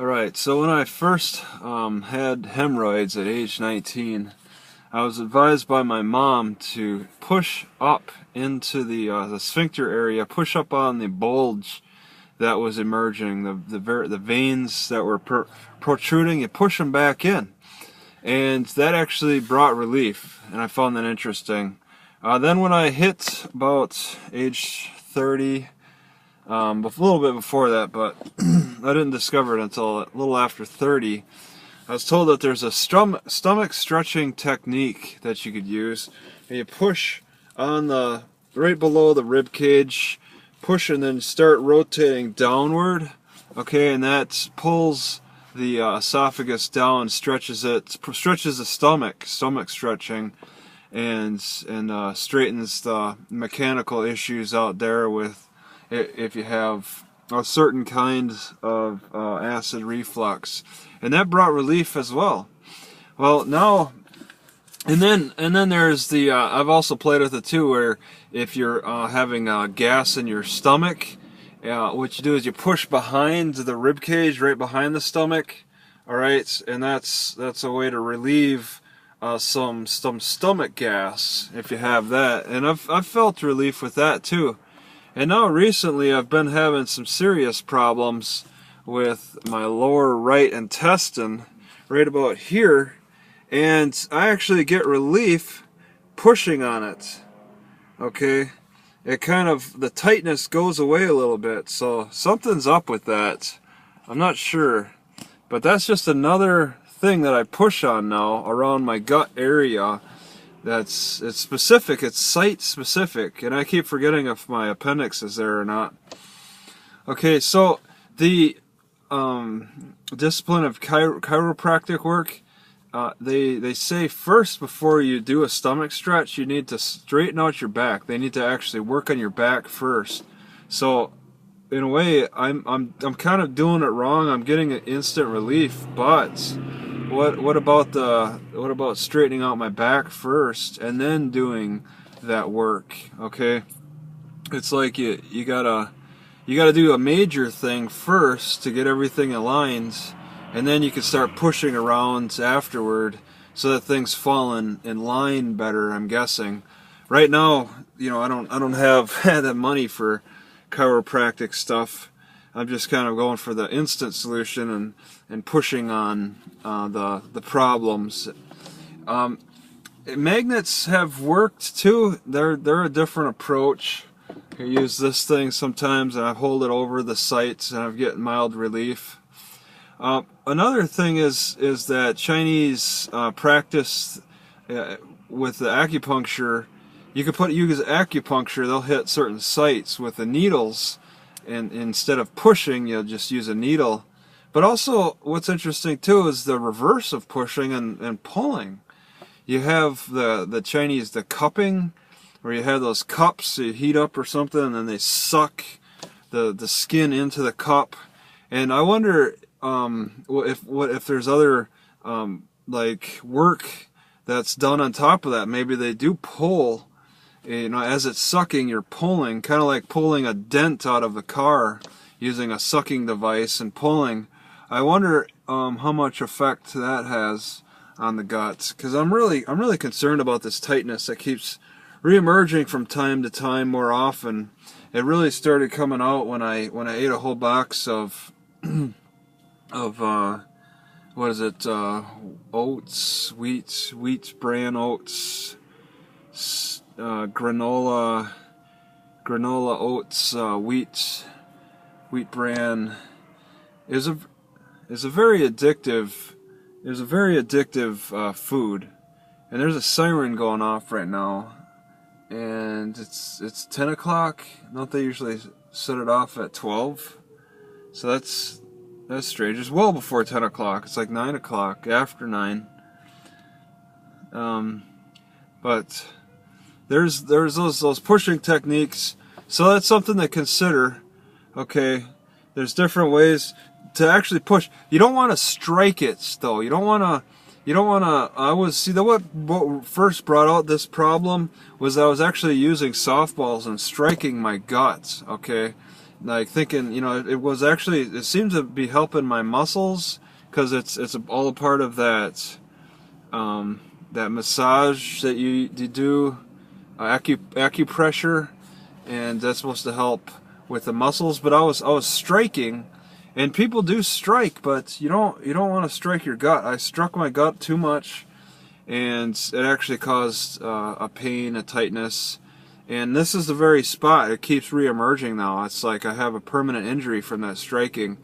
Alright, so when I first had hemorrhoids at age 19, I was advised by my mom to push up into the sphincter area, push up on the bulge that was emerging, the veins that were protruding, you push them back in. And that actually brought relief, and I found that interesting. Then when I hit about age 30, a little bit before that, but I didn't discover it until a little after 30. I was told that there's a stomach stretching technique that you could use. And you push on the right below the rib cage, push and then start rotating downward. Okay, and that pulls the esophagus down, stretches the stomach stretching, and straightens the mechanical issues out there with if you have a certain kind of acid reflux, and that brought relief as well. Well, now and then there's the I've also played with it too, where if you're having gas in your stomach, what you do is you push behind the rib cage, right behind the stomach. All right, and that's a way to relieve some stomach gas if you have that, and I've felt relief with that too. And now recently I've been having some serious problems with my lower right intestine, right about here, and I actually get relief pushing on it. Okay, it kind of, the tightness goes away a little bit, so something's up with that. I'm not sure, but that's just another thing that I push on now around my gut area. It's specific, it's site specific, and I keep forgetting if my appendix is there or not. Okay, so the discipline of chiropractic work, they say first, before you do a stomach stretch, you need to straighten out your back. They need to actually work on your back first. So in a way, I'm kind of doing it wrong. I'm getting an instant relief, but what about straightening out my back first and then doing that work? Okay, it's like you gotta do a major thing first to get everything aligned, and then you can start pushing around afterward so that things fall in line better, I'm guessing. Right now, I don't have that money for chiropractic stuff. I'm just kind of going for the instant solution and pushing on the problems. Magnets have worked too. They're a different approach. I use this thing sometimes and I hold it over the sites and I'm getting mild relief. Another thing is that Chinese practice with the acupuncture. You could use acupuncture. They'll hit certain sites with the needles, and instead of pushing, you'll just use a needle. But also, what's interesting too is the reverse of pushing and pulling. You have the Chinese, the cupping, where you have those cups you heat up or something, and then they suck the skin into the cup. And I wonder if there's other like work that's done on top of that. Maybe they do pull. As it's sucking, you're pulling, kind of like pulling a dent out of the car using a sucking device and pulling. I wonder how much effect that has on the guts, because I'm really concerned about this tightness that keeps reemerging from time to time more often. It really started coming out when I ate a whole box of what is it, oats, wheat bran oats, granola oats, wheat bran is a very addictive food. And there's a siren going off right now, and it's 10 o'clock. Don't they usually set it off at 12? So that's strange. It's well before 10 o'clock. It's like 9 o'clock, after 9. But there's those pushing techniques, so that's something to consider. Okay, there's different ways to actually push. You don't want to strike it though. You don't want to. What first brought out this problem was I was actually using softballs and striking my guts. Okay, like thinking, you know, it was actually, it seemed to be helping my muscles, because it's all a part of that that massage that you do, acupressure, and that's supposed to help with the muscles. But I was striking, and people do strike, but you don't want to strike your gut. I struck my gut too much, and it actually caused a pain, a tightness. And this is the very spot. It keeps re-emerging now. It's like I have a permanent injury from that striking.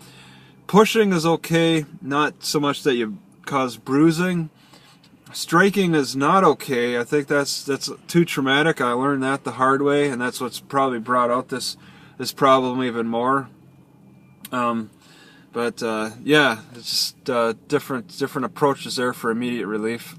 Pushing is okay, not so much that you cause bruising. Striking is not okay. I think that's too traumatic. I learned that the hard way, and that's what's probably brought out this problem even more. Yeah, it's just different approaches there for immediate relief.